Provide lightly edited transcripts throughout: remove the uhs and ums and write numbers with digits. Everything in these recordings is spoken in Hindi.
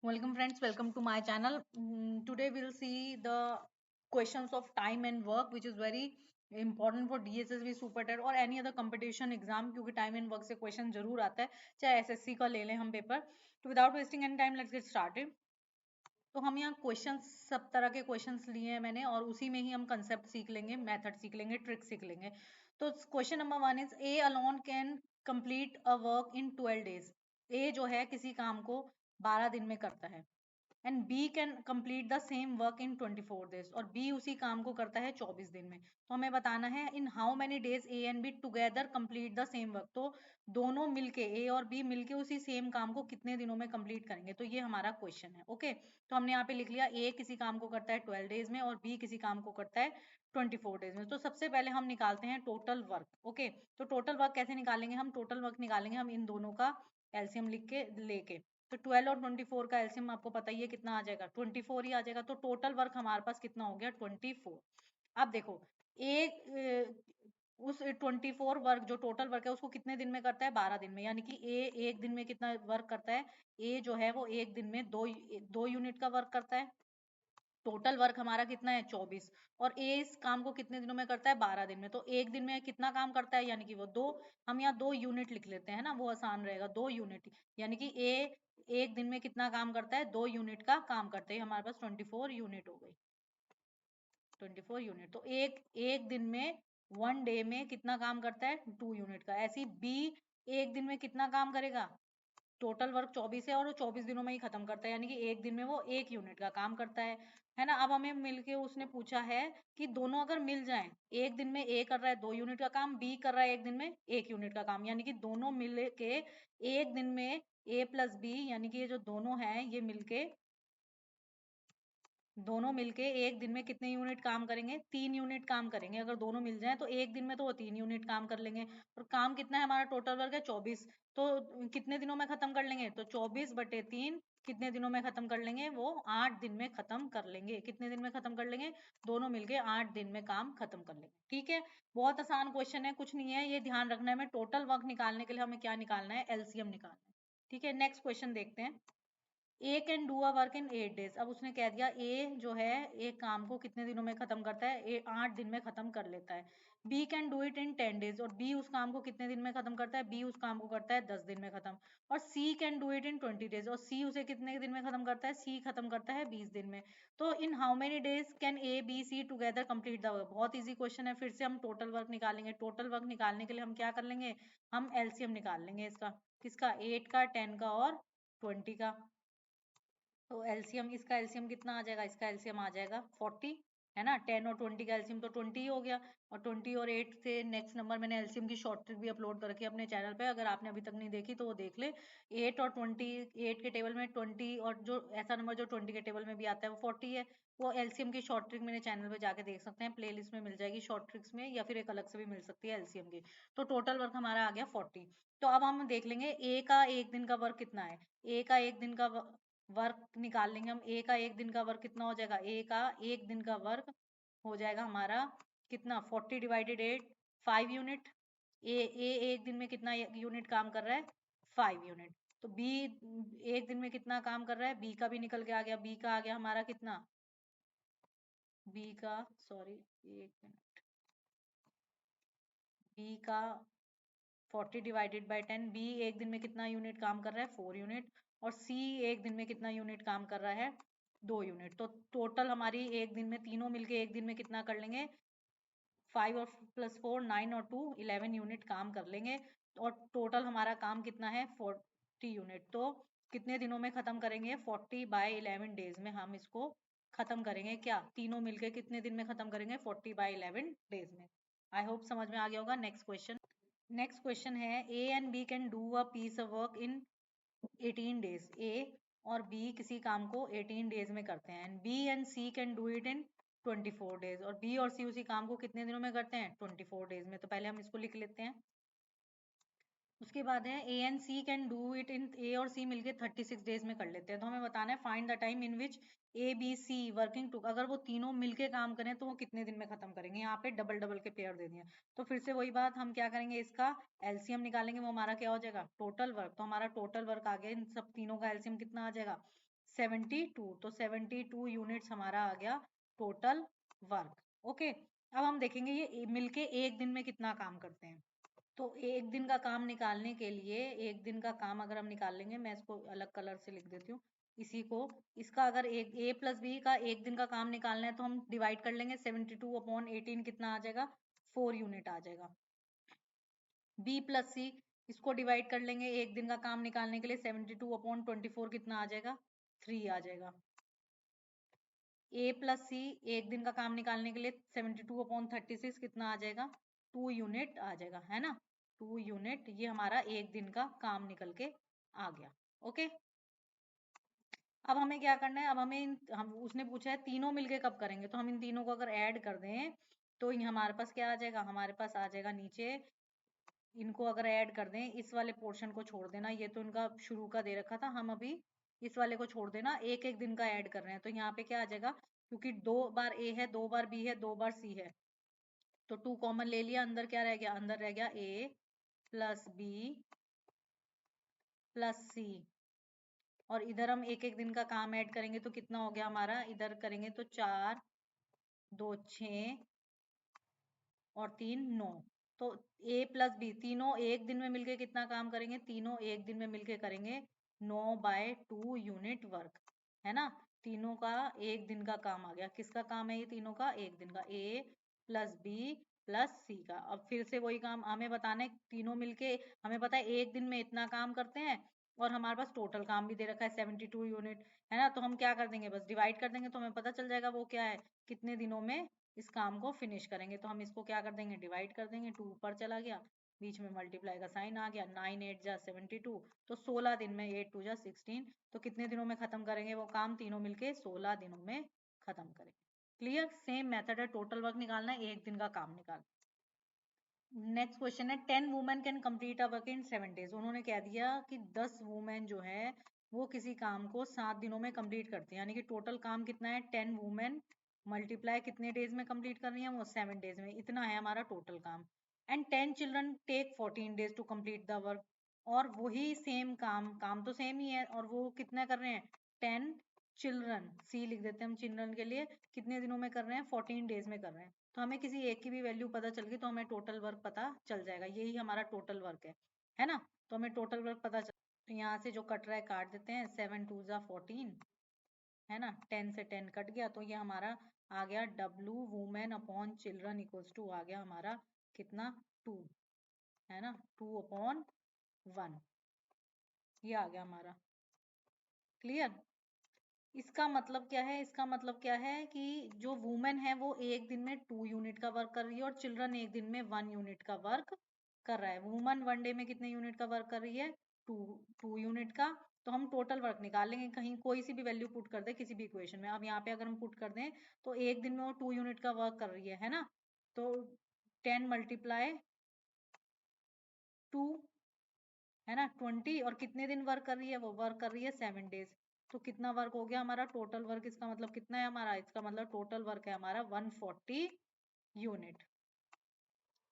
Welcome friends, welcome to my channel. Today we'll see the questions of time and work which is very important for DSSB Supertet और any other competition exam क्योंकि time and work से question जरूर आता है चाहे SSC का ले लें हम पेपर. तो without wasting any time let's get started. तो हम यहाँ क्वेश्चंस सब तरह के क्वेश्चंस लिए हैं मैंने और उसी में ही हम कंसेप्ट सीख लेंगे, मेथड सीख लेंगे, ट्रिक सीख लेंगे. तो question number 1 is A alone can complete a work in 12 days. A जो है किसी काम को 12 दिन में करता है and B can complete the same work in 24 days और बी उसी काम को करता है 24 दिन में. तो हमें बताना है इन how many days A and be together complete the same work. तो दोनों मिलके ए और बी मिलके उसी सेम काम को कितने दिनों में कंप्लीट करेंगे. तो ये हमारा क्वेश्चन है. ओके तो हमने यहाँ पे लिख लिया ए किसी काम को करता है 12 डेज में और बी किसी काम को करता है 24 डेज में. तो सबसे पहले हम निकालते हैं टोटल वर्क. ओके तो टोटल वर्क कैसे निकालेंगे हम. टोटल वर्क निकालेंगे हम इन दोनों का एलसीएम लिख के लेके. तो 12 और 24 का एलसीएम आपको पता ही है कितना आ जाएगा, 24 ही आ जाएगा. तो टोटल वर्क हमारे पास कितना हो गया 24. अब देखो एक उस 24 वर्क जो टोटल वर्क है उसको कितने दिन में करता है 12 दिन में. यानी कि ए एक दिन में कितना वर्क करता है. ए जो है वो एक दिन में दो यूनिट का वर्क करता है. टोटल वर्क हमारा कितना है 24 और ए इस काम को कितने दिनों में करता है 12 दिन में. तो एक दिन में कितना काम करता है यानी कि वो दो. हम यहाँ 2 यूनिट लिख लेते हैं ना, वो आसान रहेगा. 2 यूनिट यानी कि ए एक दिन में कितना काम करता है 2 यूनिट का काम करते हैं. हमारे पास 24 यूनिट हो गई. 24 यूनिट. तो एक एक दिन में 1 डे में कितना काम करता है 2 यूनिट का. ऐसी बी एक दिन में कितना काम करेगा. टोटल वर्क 24 है और वो 24 दिनों में ही खत्म करता है. यानी कि एक दिन में वो 1 यूनिट का काम करता है ना. अब हमें मिलके उसने पूछा है कि दोनों अगर मिल जाएं, एक दिन में ए कर रहा है 2 यूनिट का काम, बी कर रहा है एक दिन में 1 यूनिट का काम. यानी कि दोनों मिल के एक दिन में ए प्लस बी यानी कि ये जो दोनों हैं ये मिलके दोनों मिलके एक दिन में कितने यूनिट काम करेंगे 3 यूनिट काम करेंगे. अगर दोनों मिल जाएं तो एक दिन में तो वो 3 यूनिट काम कर लेंगे. और काम कितना है हमारा टोटल वर्क है 24. तो कितने दिनों में खत्म कर लेंगे. तो 24/3 कितने दिनों में खत्म कर लेंगे वो 8 दिन में खत्म कर लेंगे. कितने दिन में खत्म कर लेंगे दोनों मिलके 8 दिन में काम खत्म कर लेंगे. ठीक है बहुत आसान क्वेश्चन है, कुछ नहीं है. ये ध्यान रखना है हमें टोटल वर्क निकालने के लिए हमें क्या निकालना है एलसीएम निकालना है. ठीक है नेक्स्ट क्वेश्चन देखते हैं. A can do a work in 8 days. अब उसने कह दिया ए जो है एक काम को कितने दिनों में खत्म करता है 8 दिन में खत्म कर लेता है. B can do it in 10 days और बी उस काम को कितने दिन में खत्म करता है. बी उस काम को करता है 10 दिन में खत्म. और C can do it in 20 days और सी उसे कितने दिन में खत्म करता है. सी खत्म करता है 20 दिन में. तो in how many days can A B C together complete the work. बहुत इजी क्वेश्चन है. फिर से हम टोटल वर्क निकालेंगे. टोटल वर्क निकालने के लिए हम क्या कर लेंगे, हम एलसीएम निकाल लेंगे इसका. किसका 8 का 10 का और 20 का. तो एलसीएम इसका एलसीएम कितना आ जाएगा. इसका एलसीएम आ जाएगा 40 है ना. 10 और 20 का एलसीएम तो 20 ही हो गया. और 20 और 8 से नेक्स्ट नंबर मैंने एलसीएम की शॉर्ट ट्रिक भी अपलोड कर रखी है अपने चैनल पे. अगर आपने अभी तक नहीं देखी तो वो देख ले. 8 और 20 8 के टेबल में 20 और जो ऐसा नंबर जो 20 के टेबल में भी आता है वो 40 है. वो एलसीएम की शॉर्ट ट्रिक मेरे चैनल पे जाके देख सकते हैं. प्ले लिस्ट में मिल जाएगी शॉर्ट ट्रिक्स में या फिर एक अलग से भी मिल सकती है एलसीएम की. तो टोटल वर्क हमारा आ गया 40. तो अब हम देख लेंगे ए का एक दिन का वर्क कितना है. ए का एक दिन का वर्क निकाल लेंगे हम. ए का एक दिन का वर्क कितना हो जाएगा. ए का एक दिन का वर्क हो जाएगा हमारा कितना 40/8 5 यूनिट. ए एक दिन में कितना यूनिट काम कर रहा है 5 यूनिट. तो बी एक दिन में कितना काम कर रहा है. बी का भी निकल के आ गया. बी का आ गया हमारा कितना. बी का सॉरी एक मिनट. बी का 40/10. बी एक दिन में कितना यूनिट काम कर रहा है 4 यूनिट. और सी एक दिन में कितना यूनिट काम कर रहा है 2 यूनिट. तो टोटल हमारी एक दिन में तीनों मिलके एक दिन में कितना कर लेंगे 5 और +4 9 और 2 11 यूनिट काम कर लेंगे. और टोटल हमारा काम कितना है 40 यूनिट. तो कितने दिनों में खत्म करेंगे 40/11 डेज में हम इसको खत्म करेंगे. क्या तीनों मिलके कितने दिन में खत्म करेंगे 40/11 डेज में. आई होप समझ में आ गया होगा. Next question. नेक्स्ट क्वेश्चन है A and B can do a piece of work in 18 days. A और बी किसी काम को 18 डेज में करते हैं. And B and C can do it in 24 days और बी और सी उसी काम को कितने दिनों में करते हैं 24 डेज में. तो पहले हम इसको लिख लेते हैं. उसके बाद है A and C can do it in. A और सी मिलके 36 डेज में कर लेते हैं. तो हमें बताना है find the time in which A B C working to. अगर वो तीनों मिलके काम करें तो वो कितने दिन में खत्म करेंगे. यहाँ पे डबल डबल के पेयर दे दिए. तो फिर से वही बात हम क्या करेंगे इसका एलसीएम निकालेंगे. वो हमारा क्या हो जाएगा टोटल वर्क. तो हमारा टोटल वर्क आ गया इन सब तीनों का एलसीएम कितना आ जाएगा 72, तो 72 यूनिट्स हमारा आ गया टोटल वर्क। ओके, अब हम देखेंगे ये मिलके एक दिन में कितना काम करते हैं। तो एक दिन का काम निकालने के लिए, एक दिन का काम अगर हम निकाल लेंगे, मैं इसको अलग कलर से लिख देती हूँ इसी को, इसका अगर एक a प्लस बी का एक दिन का काम निकालना है तो हम डिवाइड कर लेंगे 72/18, कितना आ जाएगा 4 यूनिट आ जाएगा। b प्लस सी, इसको डिवाइड कर लेंगे एक दिन का काम निकालने के लिए 72/24, कितना आ जाएगा 3 आ जाएगा। a प्लस सी एक दिन का काम निकालने के लिए 72/36, कितना आ जाएगा 2 यूनिट आ जाएगा, है ना 2 यूनिट, ये हमारा एक दिन का काम निकल के आ गया। ओके, अब हमें क्या करना है, अब हमें हम उसने पूछा है तीनों मिलके कब करेंगे, तो हम इन तीनों को अगर ऐड कर दें तो हमारे पास क्या आ जाएगा, हमारे पास आ जाएगा नीचे, इनको अगर ऐड कर दें, इस वाले पोर्शन को छोड़ देना, ये तो इनका शुरू का दे रखा था, हम अभी इस वाले को छोड़ देना, एक एक दिन का ऐड कर रहे हैं, तो यहाँ पे क्या आ जाएगा, क्योंकि 2 बार ए है, 2 बार बी है, 2 बार सी है, तो 2 कॉमन ले लिया, अंदर क्या रह गया, अंदर रह गया ए प्लस बी प्लस सी, और इधर हम एक एक दिन का काम ऐड करेंगे तो कितना हो गया हमारा, इधर करेंगे तो 4 2 6 और 3 9, तो a प्लस बी तीनों एक दिन में मिलके कितना काम करेंगे, तीनों एक दिन में मिलके करेंगे 9/2 यूनिट वर्क, है ना, तीनों का एक दिन का काम आ गया। किसका काम है ये तीनों का, एक दिन का, a प्लस बी प्लस सी का। अब फिर से वही काम हमें बताना है, तीनों मिलके हमें पता है एक दिन में इतना काम करते हैं, और हमारे पास टोटल काम भी दे रखा है 72 यूनिट, है ना, तो हम क्या कर देंगे, बस डिवाइड कर देंगे तो हमें पता चल जाएगा वो क्या है, कितने दिनों में इस काम को फिनिश करेंगे। तो हम इसको क्या कर देंगे, डिवाइड कर देंगे, 2 ऊपर चला गया, बीच में मल्टीप्लाई का साइन आ गया, 9 8 जा 72, तो 16 दिन में, 8 2 जा 16, तो कितने दिनों में खत्म करेंगे वो काम, तीनों मिलके 16 दिनों में खत्म करेंगे। क्लियर, सेम मेथड है, टोटल वर्क निकालना है, एक दिन का काम निकाल। नेक्स्ट क्वेश्चन है 10 women can complete a work in 7 days. उन्होंने कह दिया कि 10 वुमेन जो है वो किसी काम को 7 दिनों में कंप्लीट करती हैं, यानी कि टोटल काम कितना है, 10 वुमेन मल्टीप्लाई कितने डेज में कंप्लीट कर रही हैं, वो 7 डेज में, इतना है हमारा टोटल काम। And 10 children take 14 days to complete the work, और वही सेम काम, काम तो सेम ही है, और वो कितना कर रहे हैं, 10 चिल्ड्रन, सी लिख देते हैं हम चिल्ड्रन के लिए, कितने दिनों में कर रहे हैं, 14 डेज में कर रहे हैं। तो हमें किसी एक की भी वैल्यू पता चल गई तो हमें टोटल वर्क पता चल जाएगा, यही हमारा टोटल वर्क है ना, तो हमें टोटल वर्क पता चल, तो यहाँ से जो कट रहा है काट देते हैं, 7 2 जा 14, है ना, 10 से 10 कट गया, तो ये हमारा आ गया W women upon children equals to आ गया हमारा कितना 2, है ना, 2/1, ये आ गया हमारा। क्लियर, इसका मतलब क्या है, इसका मतलब क्या है कि जो वुमेन है वो एक दिन में 2 यूनिट का वर्क कर रही है, और चिल्ड्रन एक दिन में 1 यूनिट का वर्क कर रहा है। वुमन 1 डे में कितने यूनिट का वर्क कर रही है, 2 यूनिट का। तो हम टोटल वर्क निकाल लेंगे, कहीं कोई सी भी वैल्यू पुट कर दे किसी भी इक्वेशन में। अब यहाँ पे अगर हम पुट कर दें तो एक दिन में वो 2 यूनिट का वर्क कर रही है ना, तो 10 मल्टीप्लाई 2, है ना 20, और कितने दिन वर्क कर रही है, वो वर्क कर रही है 7 डेज, तो कितना वर्क हो गया हमारा टोटल वर्क, इसका मतलब कितना है हमारा, इसका मतलब टोटल वर्क है हमारा 140 यूनिट,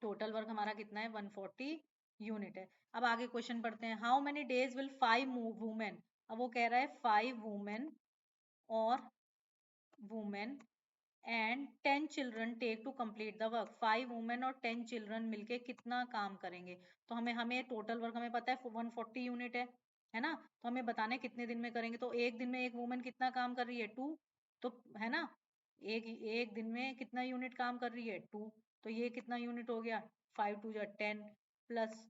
टोटल वर्क हमारा कितना है 140 यूनिट है। अब आगे क्वेश्चन पढ़ते हैं, how many days will 5 women, अब वो कह रहा है 5 वुमेन और women and 10 children take to complete the work, 5 women और 10 चिल्ड्रन मिलके कितना काम करेंगे, तो हमें हमें टोटल वर्क हमें पता है 140 यूनिट है ना, तो हमें बताना है कितने दिन में करेंगे। तो एक दिन में एक वुमेन कितना काम कर रही है 2, तो है ना, एक एक दिन में कितना यूनिट काम कर रही है 2, तो ये कितना यूनिट हो गया 5 2 जा 10, प्लस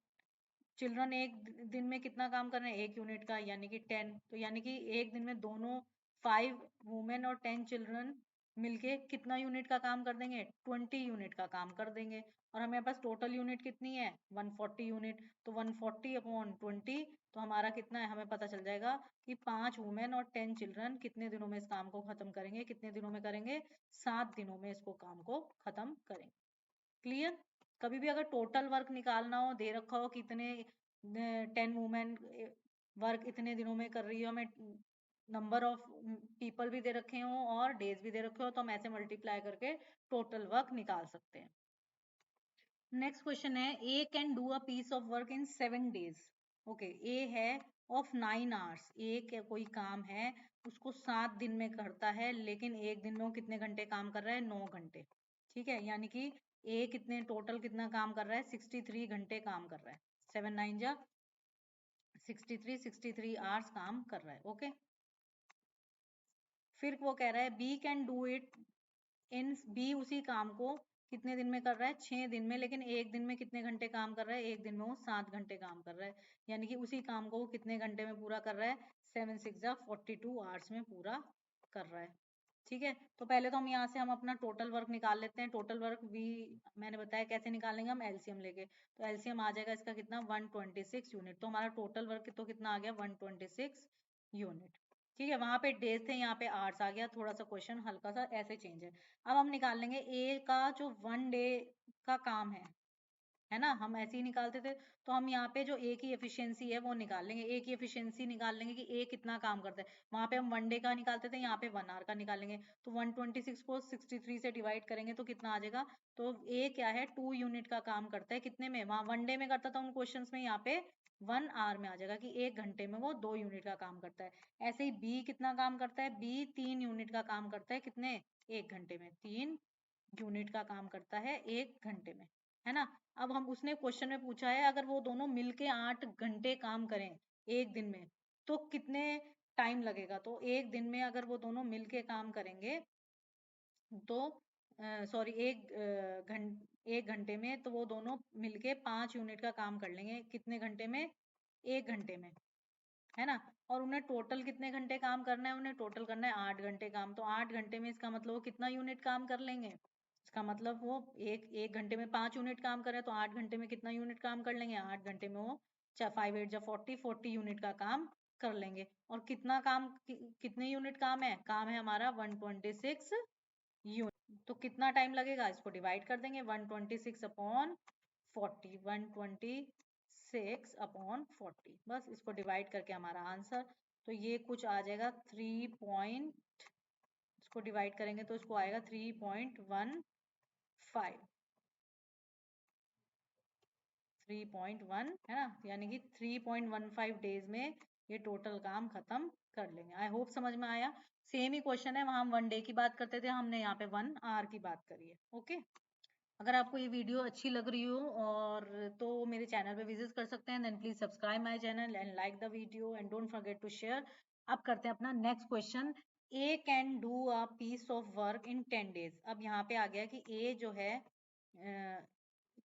चिल्ड्रन एक दिन में कितना काम कर रहे हैं, एक यूनिट का, यानी कि 10, तो यानी कि एक दिन में दोनों 5 वुमेन और 10 चिल्ड्रन मिलके कितना यूनिट का काम कर देंगे, 20 यूनिट का काम कर देंगे। और हमारे पास टोटल यूनिट कितनी है 140 यूनिट, तो 140/20, तो हमारा कितना है, हमें पता चल जाएगा कि 5 वुमेन और 10 चिल्ड्रन कितने दिनों में इस काम को खत्म करेंगे, कितने दिनों में करेंगे, 7 दिनों में इसको काम को खत्म करेंगे। क्लियर, कभी भी अगर टोटल वर्क निकालना हो, दे रखा हो कि इतने 10 वुमेन वर्क इतने दिनों में कर रही हो, हमें नंबर ऑफ पीपल भी दे रखे हो और डेज भी दे रखे हो, तो हम ऐसे मल्टीप्लाई करके टोटल वर्क निकाल सकते हैं। नेक्स्ट क्वेश्चन है, A can do a piece of work in 7 days. Okay, A है ऑफ 9 आवर्स, एक कोई काम है उसको 7 दिन में करता है, लेकिन एक दिन में वो कितने घंटे काम कर रहा है? 9 घंटे। ठीक है, यानी कि ए कितने टोटल कितना काम कर रहा है? 63 घंटे काम कर रहा है। 7 9 जा 63 आवर्स काम कर रहा है। ओके, फिर वो कह रहा है B can do it in, B उसी काम को कितने दिन में कर रहा है? 6 दिन में, लेकिन एक दिन में कितने घंटे काम कर रहा है? एक दिन में वो 7 घंटे काम कर रहा है, यानी कि उसी काम को वो कितने घंटे में पूरा कर रहा है? 7 6 जा 42 आवर्स में पूरा कर रहा है। ठीक है, तो पहले तो हम यहाँ से हम अपना टोटल वर्क निकाल लेते हैं। टोटल वर्क भी मैंने बताया कैसे निकालेंगे, हम एलसीएम लेके। तो एलसीएम आ जाएगा इसका कितना? 126 यूनिट। तो हमारा टोटल वर्क तो कितना आ गया? 126 यूनिट। ठीक है, वहां पे डेज थे, यहाँ पे आवर्स आ गया। थोड़ा सा क्वेश्चन हल्का सा ऐसे चेंज है। अब हम निकाल लेंगे ए का जो 1 डे का काम है ना, हम ऐसे ही निकालते थे। तो हम यहाँ पे जो ए की एफिशिएंसी है वो निकाल लेंगे। ए की एफिशिएंसी निकाल लेंगे कि ए कितना काम करता है। वहां पे हम 1 डे का निकालते थे, यहाँ पे 1 आवर का निकालेंगे। तो 126 को 63 से डिवाइड करेंगे तो कितना आ जाएगा? तो ए क्या है? 2 यूनिट का काम करता है। कितने में? वहां 1 डे में करता था उन क्वेश्चन में, यहाँ पे 1 आवर में आ जाएगा कि 1 घंटे में वो 2 यूनिट का काम करता है। ऐसे ही बी कितना काम करता है? बी 3 यूनिट का काम करता है। कितने? 1 घंटे में 3 यूनिट का काम करता है 1 घंटे में, है ना। अब हम उसने क्वेश्चन में पूछा है अगर वो दोनों मिलके 8 घंटे काम करें एक दिन में तो कितने टाइम लगेगा? तो एक दिन में अगर वो दोनों मिलके काम करेंगे तो सॉरी एक घंटे में तो वो दोनों मिलके 5 यूनिट का काम कर लेंगे। कितने घंटे में? 1 घंटे में, है ना। और उन्हें टोटल कितने घंटे काम करना है? उन्हें टोटल करना है 8 घंटे काम। तो 8 घंटे में इसका मतलब वो कितना यूनिट काम कर लेंगे? इसका मतलब वो एक घंटे में 5 यूनिट काम करे तो 8 घंटे में कितना यूनिट काम कर लेंगे? 8 घंटे में वो 5 8 जा 40 यूनिट का काम कर लेंगे। और कितना काम कितने यूनिट काम है? काम है हमारा 126 यूनिट। तो कितना टाइम लगेगा? इसको डिवाइड कर देंगे 126 अपॉन 40, 126 अपॉन 40, बस इसको डिवाइड करके हमारा आंसर। तो ये कुछ आ जाएगा 3 पॉइंट, इसको डिवाइड करेंगे तो इसको आएगा 3.15, 3.1, है ना, यानी कि 3.15 डेज में ये टोटल काम खत्म कर लेंगे। आई होप समझ में आया। सेम ही क्वेश्चन है, वहां हम 1 डे की बात करते थे, हमने यहाँ पे 1 आवर की बात करी है। ओके, अगर आपको ये वीडियो अच्छी लग रही हो और तो मेरे चैनल पे विजिट कर सकते हैं। Then please subscribe my channel and like the video and don't forget to share. अब करते हैं अपना next question. A can do a piece of work in 10 days. अब यहाँ पे आ गया कि ए जो है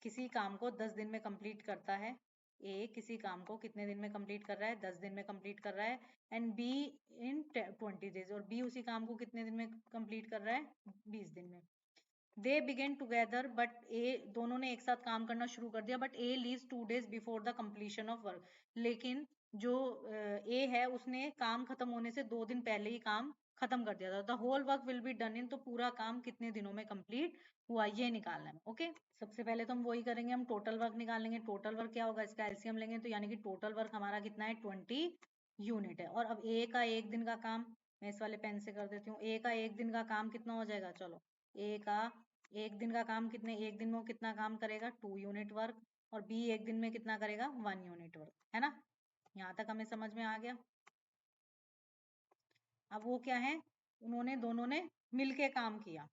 किसी काम को 10 दिन में कंप्लीट करता है। ए किसी काम को कितने दिन में कंप्लीट कर रहा है? 10 दिन में कंप्लीट कर रहा है। एंड बी इन 20 डेज, और बी उसी काम को कितने दिन में कंप्लीट कर रहा है? 20 दिन में। दे बिगेन टूगेदर बट ए, दोनों ने एक साथ काम करना शुरू कर दिया, but A leaves 2 days before the completion of work. लेकिन जो ए है उसने काम खत्म होने से 2 दिन पहले ही काम खत्म कर दिया था। The whole work will be done in, तो पूरा काम कितने दिनों में कंप्लीट हुआ ये निकालना है। ओके, सबसे पहले तो हम वही करेंगे, हम टोटल वर्क निकालेंगे। टोटल वर्क क्या होगा? इसका एलसीएम लेंगे, तो यानी कि टोटल वर्क हमारा कितना है? 20 यूनिट है। और अब ए का एक दिन का काम, मैं इस वाले पेन से कर देती हूँ। ए का एक दिन का काम कितना हो जाएगा? चलो, ए का एक दिन का काम कितने, एक दिन में वो कितना काम करेगा? 2 यूनिट वर्क। और बी एक दिन में कितना करेगा? 1 यूनिट वर्क, है ना। यहाँ तक हमें समझ में आ गया। अब वो क्या है, उन्होंने दोनों ने मिलके काम किया।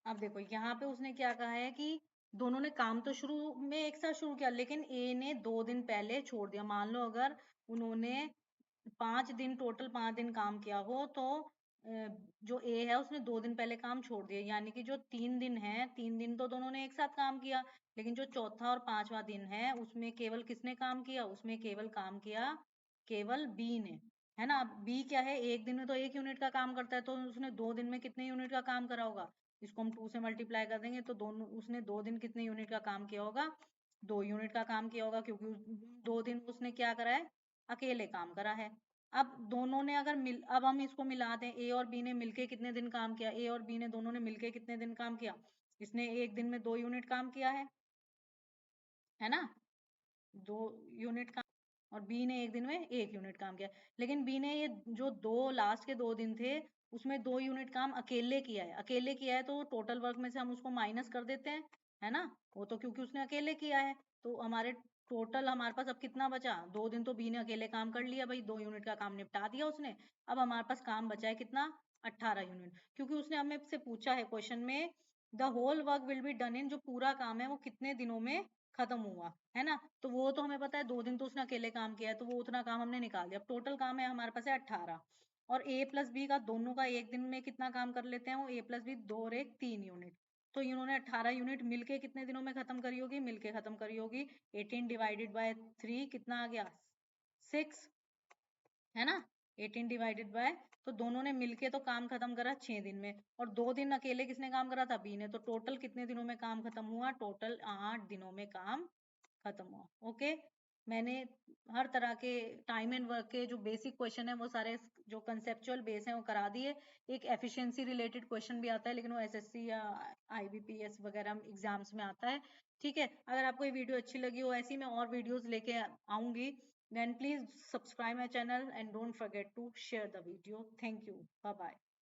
अब देखो यहाँ पे उसने क्या कहा है कि दोनों ने काम तो शुरू में एक साथ शुरू किया, लेकिन ए ने 2 दिन पहले छोड़ दिया। मान लो अगर उन्होंने 5 दिन, टोटल 5 दिन काम किया हो, तो जो ए है उसने 2 दिन पहले काम छोड़ दिया, यानी कि जो 3 दिन है, 3 दिन तो दोनों ने एक साथ काम किया। लेकिन जो चौथा और पांचवा दिन है उसमें केवल किसने काम किया? उसमें केवल काम किया केवल बी ने, है ना। अब बी क्या है? एक दिन में तो 1 यूनिट का काम करता है, तो उसने 2 दिन में कितने यूनिट का काम करा होगा? इसको हम 2 से मल्टीप्लाई कर देंगे तो दोनों, उसने 2 दिन कितने यूनिट का काम किया होगा? 2 यूनिट का काम किया होगा, क्योंकि 2 दिन उसने क्या करा है? अकेले काम करा है। अब दोनों ने अगर अब हम इसको मिला दें, ए और बी ने मिलके कितने दिन काम किया? ए और बी ने दोनों ने मिलके कितने दिन काम किया? इसने एक दिन में 2 यूनिट काम किया है ना, 2 यूनिट काम। और बी ने एक दिन में 1 यूनिट काम किया। लेकिन बी ने ये जो दो लास्ट के 2 दिन थे उसमें 2 यूनिट काम अकेले किया है। अकेले किया है तो टोटल वर्क में से हम उसको माइनस कर देते हैं, है ना। वो तो क्योंकि उसने अकेले किया है, तो हमारे टोटल हमारे पास अब कितना बचा, 2 दिन तो बी ने अकेले काम कर लिया भाई, 2 यूनिट का काम निपटा दिया उसने। अब हमारे पास काम बचा है कितना, 18 यूनिट, क्योंकि उसने हमें से पूछा है क्वेश्चन में the whole work will be done in, जो पूरा काम है वो कितने दिनों में खत्म हुआ है ना। तो वो तो हमें पता है 2 दिन तो उसने अकेले काम किया है, तो वो उतना काम हमने निकाल दिया। अब टोटल काम है हमारे पास है 18, और ए प्लस बी का दोनों का एक दिन में कितना काम कर लेते हैं वो, ए प्लस बी 2 और 1 3 यूनिट। तो इन्होंने 18 यूनिट मिलके कितने दिनों में खत्म करी होगी, मिलके खत्म करी होगी 18 डिवाइडेड बाय 3 कितना आ गया, 6, है ना। 18 डिवाइडेड बाय, तो दोनों ने मिलके तो काम खत्म करा 6 दिन में, और 2 दिन अकेले किसने काम करा था, बी ने। तो टोटल कितने दिनों में काम खत्म हुआ, टोटल 8 दिनों में काम खत्म हुआ। ओके, मैंने हर तरह के टाइम एंड वर्क के जो बेसिक क्वेश्चन है वो सारे जो कंसेप्चुअल बेस है वो करा दिए। एक एफिशिएंसी रिलेटेड क्वेश्चन भी आता है, लेकिन वो एसएससी या आईबीपीएस वगैरह एग्जाम्स में आता है। ठीक है, अगर आपको ये वीडियो अच्छी लगी हो, ऐसी मैं और वीडियोस लेके आऊंगी, then please subscribe my channel and don't forget to share the video. Thank you. Bye bye.